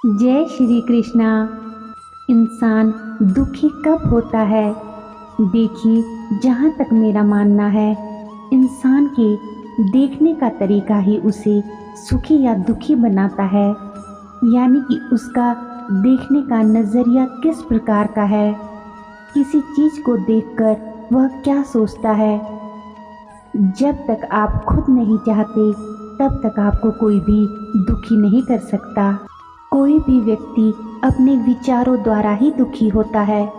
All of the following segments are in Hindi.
जय श्री कृष्णा। इंसान दुखी कब होता है? देखिए, जहाँ तक मेरा मानना है, इंसान के देखने का तरीका ही उसे सुखी या दुखी बनाता है। यानी कि उसका देखने का नज़रिया किस प्रकार का है, किसी चीज़ को देखकर वह क्या सोचता है। जब तक आप खुद नहीं चाहते, तब तक आपको कोई भी दुखी नहीं कर सकता। कोई भी व्यक्ति अपने विचारों द्वारा ही दुखी होता है।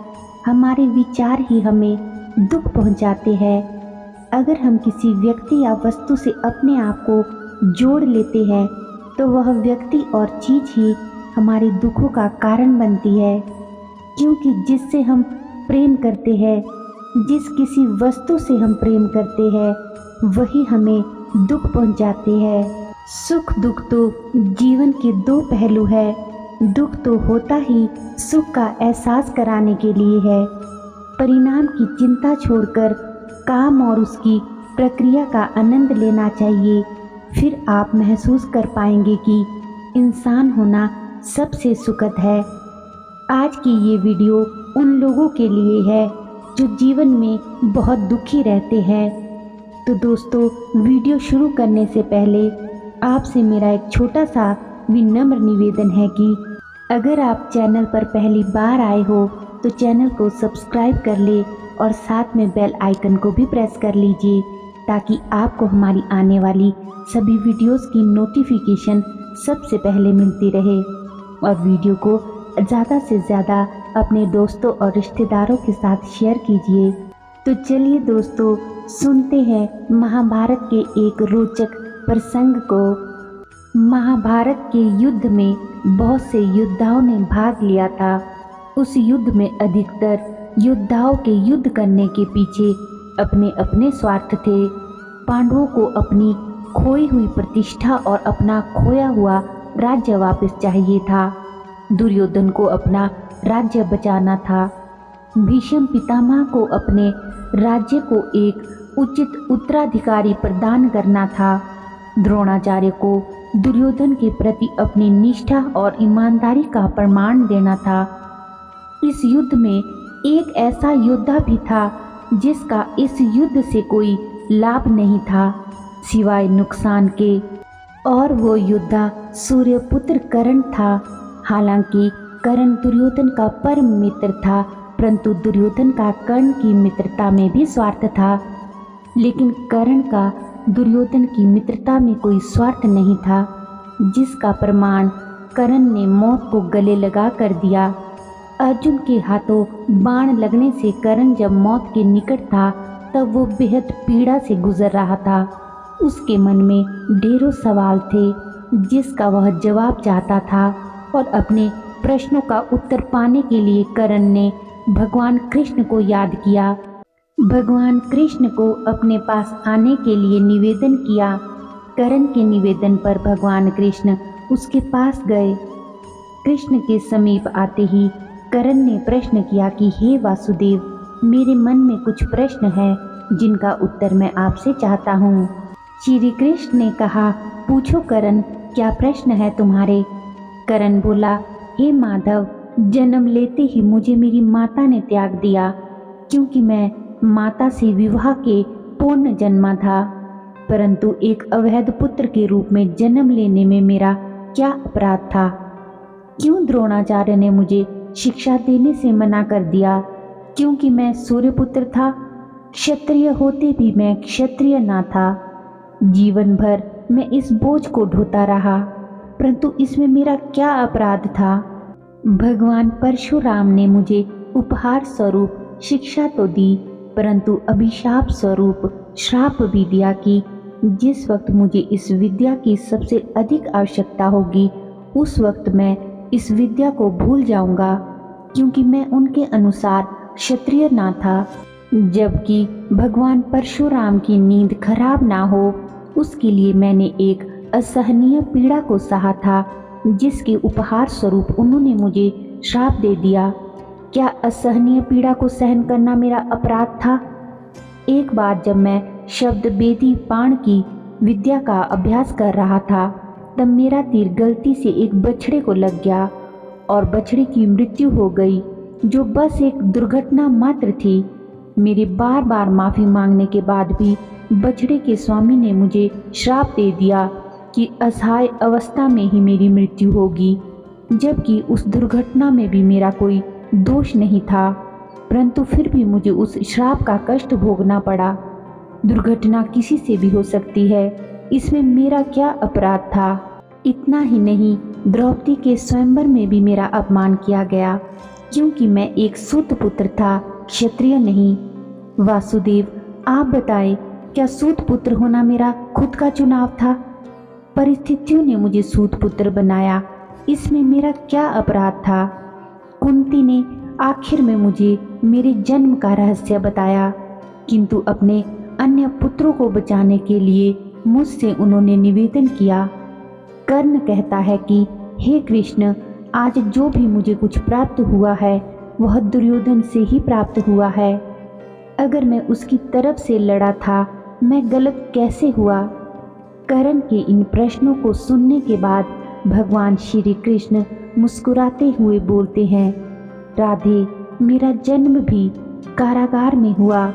हमारे विचार ही हमें दुख पहुंचाते हैं। अगर हम किसी व्यक्ति या वस्तु से अपने आप को जोड़ लेते हैं, तो वह व्यक्ति और चीज़ ही हमारे दुखों का कारण बनती है। क्योंकि जिससे हम प्रेम करते हैं, जिस किसी वस्तु से हम प्रेम करते हैं, वही हमें दुख पहुंचाते हैं। सुख दुख तो जीवन के दो पहलू है। दुख तो होता ही सुख का एहसास कराने के लिए है। परिणाम की चिंता छोड़कर काम और उसकी प्रक्रिया का आनंद लेना चाहिए। फिर आप महसूस कर पाएंगे कि इंसान होना सबसे सुखद है। आज की ये वीडियो उन लोगों के लिए है जो जीवन में बहुत दुखी रहते हैं। तो दोस्तों, वीडियो शुरू करने से पहले आपसे मेरा एक छोटा सा विनम्र निवेदन है कि अगर आप चैनल पर पहली बार आए हो तो चैनल को सब्सक्राइब कर ले और साथ में बेल आइकन को भी प्रेस कर लीजिए, ताकि आपको हमारी आने वाली सभी वीडियोस की नोटिफिकेशन सबसे पहले मिलती रहे। और वीडियो को ज़्यादा से ज़्यादा अपने दोस्तों और रिश्तेदारों के साथ शेयर कीजिए। तो चलिए दोस्तों, सुनते हैं महाभारत के एक रोचक प्रसंग को। महाभारत के युद्ध में बहुत से योद्धाओं ने भाग लिया था। उस युद्ध में अधिकतर योद्धाओं के युद्ध करने के पीछे अपने अपने स्वार्थ थे। पांडवों को अपनी खोई हुई प्रतिष्ठा और अपना खोया हुआ राज्य वापस चाहिए था। दुर्योधन को अपना राज्य बचाना था। भीष्म पितामह को अपने राज्य को एक उचित उत्तराधिकारी प्रदान करना था। द्रोणाचार्य को दुर्योधन के प्रति अपनी निष्ठा और ईमानदारी का प्रमाण देना था। इस युद्ध में एक ऐसा योद्धा भी था जिसका इस युद्ध से कोई लाभ नहीं था सिवाय नुकसान के, और वो योद्धा सूर्यपुत्र कर्ण था। हालांकि कर्ण दुर्योधन का परम मित्र था, परंतु दुर्योधन का कर्ण की मित्रता में भी स्वार्थ था। लेकिन कर्ण का दुर्योधन की मित्रता में कोई स्वार्थ नहीं था, जिसका प्रमाण कर्ण ने मौत को गले लगा कर दिया। अर्जुन के हाथों बाण लगने से कर्ण जब मौत के निकट था, तब वो बेहद पीड़ा से गुजर रहा था। उसके मन में ढेरों सवाल थे जिसका वह जवाब चाहता था, और अपने प्रश्नों का उत्तर पाने के लिए कर्ण ने भगवान कृष्ण को याद किया। भगवान कृष्ण को अपने पास आने के लिए निवेदन किया। कर्ण के निवेदन पर भगवान कृष्ण उसके पास गए। कृष्ण के समीप आते ही कर्ण ने प्रश्न किया कि हे वासुदेव, मेरे मन में कुछ प्रश्न है जिनका उत्तर मैं आपसे चाहता हूँ। श्री कृष्ण ने कहा, पूछो कर्ण, क्या प्रश्न है तुम्हारे? कर्ण बोला, हे माधव, जन्म लेते ही मुझे मेरी माता ने त्याग दिया, क्योंकि मैं माता से विवाह के पूर्ण जन्मा था। परंतु एक अवैध पुत्र के रूप में जन्म लेने में मेरा क्या अपराध था? क्यों द्रोणाचार्य ने मुझे शिक्षा देने से मना कर दिया? क्योंकि मैं सूर्यपुत्र था। क्षत्रिय होते भी मैं क्षत्रिय ना था। जीवन भर मैं इस बोझ को ढोता रहा, परंतु इसमें मेरा क्या अपराध था? भगवान परशुराम ने मुझे उपहार स्वरूप शिक्षा तो दी, परंतु अभिशाप स्वरूप श्राप भी दिया कि जिस वक्त मुझे इस विद्या की सबसे अधिक आवश्यकता होगी, उस वक्त मैं इस विद्या को भूल जाऊंगा, क्योंकि मैं उनके अनुसार क्षत्रिय ना था। जबकि भगवान परशुराम की नींद खराब ना हो, उसके लिए मैंने एक असहनीय पीड़ा को सहा था, जिसके उपहार स्वरूप उन्होंने मुझे श्राप दे दिया। क्या असहनीय पीड़ा को सहन करना मेरा अपराध था? एक बार जब मैं शब्द बेदी बाण की विद्या का अभ्यास कर रहा था, तब मेरा तीर गलती से एक बछड़े को लग गया और बछड़े की मृत्यु हो गई, जो बस एक दुर्घटना मात्र थी। मेरे बार बार माफ़ी मांगने के बाद भी बछड़े के स्वामी ने मुझे श्राप दे दिया कि असहाय अवस्था में ही मेरी मृत्यु होगी, जबकि उस दुर्घटना में भी मेरा कोई दोष नहीं था। परंतु फिर भी मुझे उस श्राप का कष्ट भोगना पड़ा। दुर्घटना किसी से भी हो सकती है, इसमें मेरा क्या अपराध था। इतना ही नहीं, द्रौपदी के स्वयंवर में भी मेरा अपमान किया गया, क्योंकि मैं एक सूत पुत्र था, क्षत्रिय नहीं। वासुदेव, आप बताएं, क्या सूत पुत्र होना मेरा खुद का चुनाव था? परिस्थितियों ने मुझे सूत पुत्र बनाया, इसमें मेरा क्या अपराध था? कुंती ने आखिर में मुझे मेरे जन्म का रहस्य बताया, किंतु अपने अन्य पुत्रों को बचाने के लिए मुझसे उन्होंने निवेदन किया। कर्ण कहता है कि हे कृष्ण, आज जो भी मुझे कुछ प्राप्त हुआ है वह दुर्योधन से ही प्राप्त हुआ है। अगर मैं उसकी तरफ से लड़ा था, मैं गलत कैसे हुआ? कर्ण के इन प्रश्नों को सुनने के बाद भगवान श्री कृष्ण मुस्कुराते हुए बोलते हैं, राधे, मेरा जन्म भी कारागार में हुआ।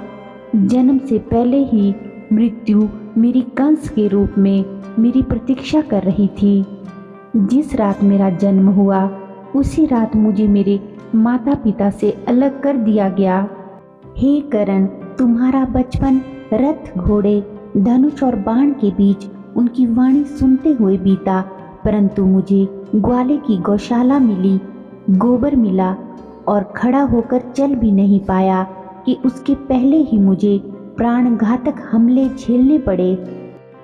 जन्म से पहले ही मृत्यु मेरी कंस के रूप में मेरी प्रतीक्षा कर रही थी। जिस रात मेरा जन्म हुआ, उसी रात मुझे मेरे माता पिता से अलग कर दिया गया। हे कर्ण, तुम्हारा बचपन रथ, घोड़े, धनुष और बाण के बीच उनकी वाणी सुनते हुए बीता, परंतु मुझे ग्वाले की गौशाला मिली, गोबर मिला और खड़ा होकर चल भी नहीं पाया कि उसके पहले ही मुझे प्राणघातक हमले झेलने पड़े।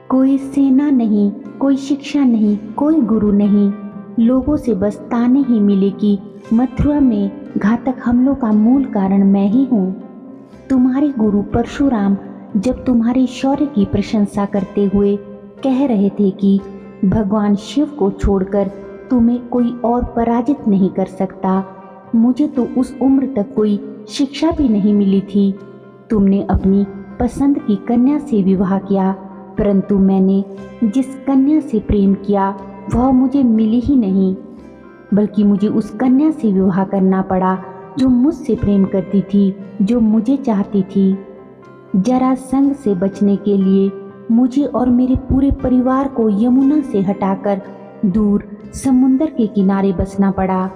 कोई सेना नहीं, कोई शिक्षा नहीं, कोई गुरु नहीं, लोगों से बस ताने ही मिले कि मथुरा में घातक हमलों का मूल कारण मैं ही हूँ। तुम्हारे गुरु परशुराम जब तुम्हारे शौर्य की प्रशंसा करते हुए कह रहे थे कि भगवान शिव को छोड़कर तुम्हें कोई और पराजित नहीं कर सकता, मुझे तो उस उम्र तक कोई शिक्षा भी नहीं मिली थी। तुमने अपनी पसंद की कन्या से विवाह किया, परंतु मैंने जिस कन्या से प्रेम किया वह मुझे मिली ही नहीं, बल्कि मुझे उस कन्या से विवाह करना पड़ा जो मुझसे प्रेम करती थी, जो मुझे चाहती थी। जरासंध से बचने के लिए मुझे और मेरे पूरे परिवार को यमुना से हटाकर दूर समुद्र के किनारे बसना पड़ा।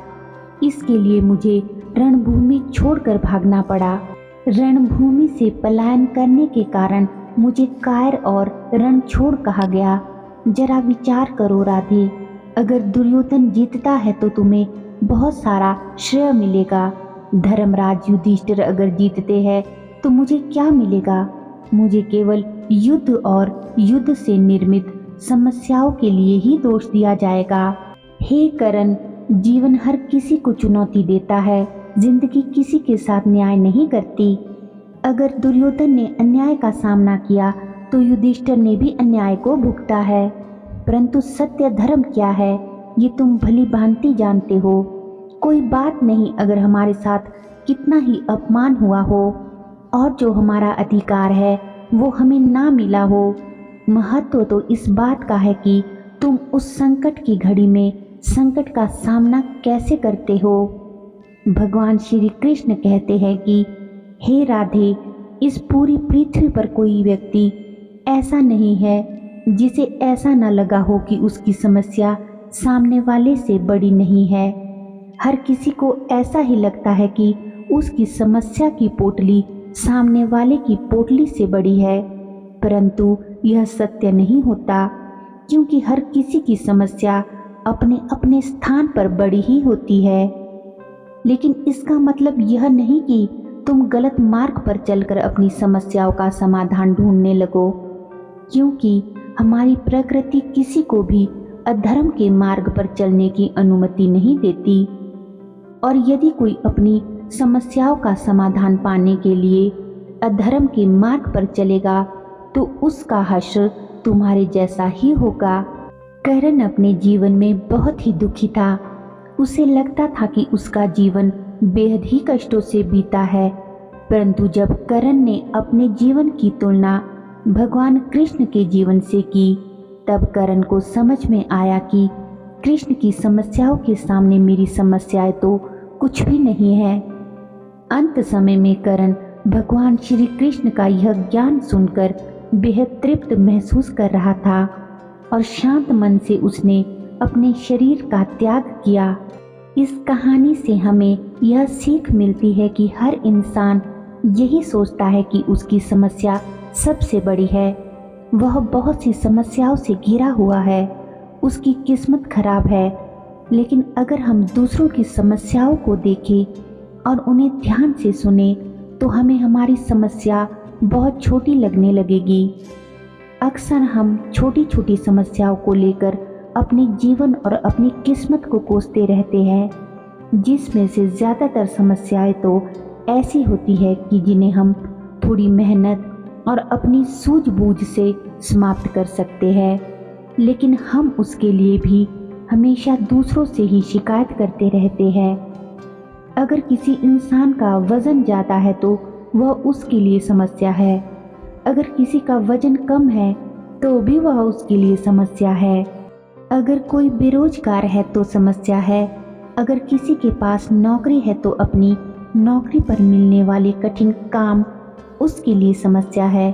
इसके लिए मुझे रणभूमि छोड़कर भागना पड़ा। रणभूमि से पलायन करने के कारण मुझे कायर और रणछोड़ कहा गया। जरा विचार करो राधे, अगर दुर्योधन जीतता है तो तुम्हें बहुत सारा श्रेय मिलेगा। धर्मराज युधिष्ठिर अगर जीतते हैं तो मुझे क्या मिलेगा? मुझे केवल युद्ध और युद्ध से निर्मित समस्याओं के लिए ही दोष दिया जाएगा। हे कर्ण, जीवन हर किसी को चुनौती देता है, जिंदगी किसी के साथ न्याय नहीं करती। अगर दुर्योधन ने अन्याय का सामना किया तो युधिष्ठिर ने भी अन्याय को भुगता है, परंतु सत्य धर्म क्या है ये तुम भली भांति जानते हो। कोई बात नहीं अगर हमारे साथ कितना ही अपमान हुआ हो और जो हमारा अधिकार है वो हमें ना मिला हो। महत्व तो इस बात का है कि तुम उस संकट की घड़ी में संकट का सामना कैसे करते हो। भगवान श्री कृष्ण कहते हैं कि हे राधे, इस पूरी पृथ्वी पर कोई व्यक्ति ऐसा नहीं है जिसे ऐसा न लगा हो कि उसकी समस्या सामने वाले से बड़ी नहीं है। हर किसी को ऐसा ही लगता है कि उसकी समस्या की पोटली सामने वाले की पोटली से बड़ी है, परंतु यह सत्य नहीं होता, क्योंकि हर किसी की समस्या अपने अपने स्थान पर बड़ी ही होती है। लेकिन इसका मतलब यह नहीं कि तुम गलत मार्ग पर चलकर अपनी समस्याओं का समाधान ढूंढने लगो, क्योंकि हमारी प्रकृति किसी को भी अधर्म के मार्ग पर चलने की अनुमति नहीं देती। और यदि कोई अपनी समस्याओं का समाधान पाने के लिए अधर्म के मार्ग पर चलेगा तो उसका हश्र तुम्हारे जैसा ही होगा। कर्ण अपने जीवन में बहुत ही दुखी था। उसे लगता था कि उसका जीवन बेहद ही कष्टों से बीता है, परंतु जब कर्ण ने अपने जीवन की तुलना भगवान कृष्ण के जीवन से की तब करण को समझ में आया कि कृष्ण की समस्याओं के सामने मेरी समस्याएं तो कुछ भी नहीं है। अंत समय में करण भगवान श्री कृष्ण का यह ज्ञान सुनकर बेहद तृप्त महसूस कर रहा था और शांत मन से उसने अपने शरीर का त्याग किया। इस कहानी से हमें यह सीख मिलती है कि हर इंसान यही सोचता है कि उसकी समस्या सबसे बड़ी है, वह बहुत सी समस्याओं से घिरा हुआ है, उसकी किस्मत खराब है। लेकिन अगर हम दूसरों की समस्याओं को देखें और उन्हें ध्यान से सुने तो हमें हमारी समस्या बहुत छोटी लगने लगेगी। अक्सर हम छोटी छोटी समस्याओं को लेकर अपने जीवन और अपनी किस्मत को कोसते रहते हैं, जिसमें से ज़्यादातर समस्याएं तो ऐसी होती है कि जिन्हें हम थोड़ी मेहनत और अपनी सूझबूझ से समाप्त कर सकते हैं, लेकिन हम उसके लिए भी हमेशा दूसरों से ही शिकायत करते रहते हैं। अगर किसी इंसान का वज़न ज़्यादा है तो वह उसके लिए समस्या है, अगर किसी का वज़न कम है तो भी वह उसके लिए समस्या है। अगर कोई बेरोजगार है तो समस्या है, अगर किसी के पास नौकरी है तो अपनी नौकरी पर मिलने वाले कठिन काम उसके लिए समस्या है।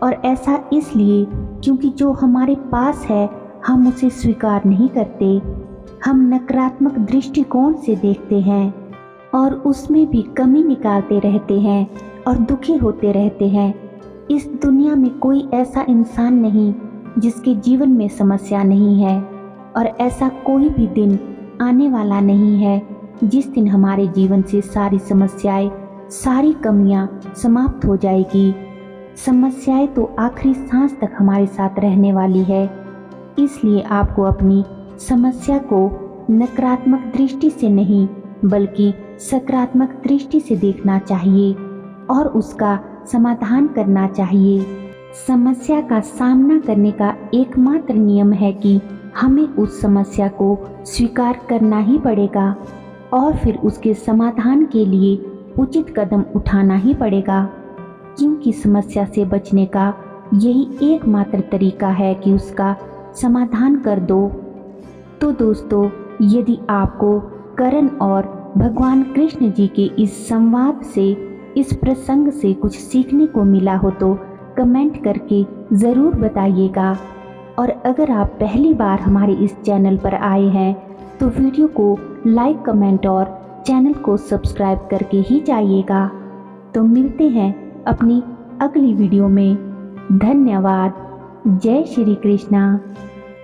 और ऐसा इसलिए क्योंकि जो हमारे पास है हम उसे स्वीकार नहीं करते, हम नकारात्मक दृष्टिकोण से देखते हैं और उसमें भी कमी निकालते रहते हैं और दुखी होते रहते हैं। इस दुनिया में कोई ऐसा इंसान नहीं जिसके जीवन में समस्या नहीं है, और ऐसा कोई भी दिन आने वाला नहीं है जिस दिन हमारे जीवन से सारी समस्याएं, सारी कमियां समाप्त हो जाएगी। समस्याएं तो आखिरी सांस तक हमारे साथ रहने वाली है, इसलिए आपको अपनी समस्या को नकारात्मक दृष्टि से नहीं बल्कि सकारात्मक दृष्टि से देखना चाहिए और उसका समाधान करना चाहिए। समस्या का सामना करने का एकमात्र नियम है कि हमें उस समस्या को स्वीकार करना ही पड़ेगा और फिर उसके समाधान के लिए उचित कदम उठाना ही पड़ेगा, क्योंकि समस्या से बचने का यही एकमात्र तरीका है कि उसका समाधान कर दो। तो दोस्तों, यदि आपको करण और भगवान कृष्ण जी के इस संवाद से, इस प्रसंग से कुछ सीखने को मिला हो तो कमेंट करके ज़रूर बताइएगा। और अगर आप पहली बार हमारे इस चैनल पर आए हैं तो वीडियो को लाइक, कमेंट और चैनल को सब्सक्राइब करके ही जाइएगा। तो मिलते हैं अपनी अगली वीडियो में। धन्यवाद। जय श्री कृष्णा।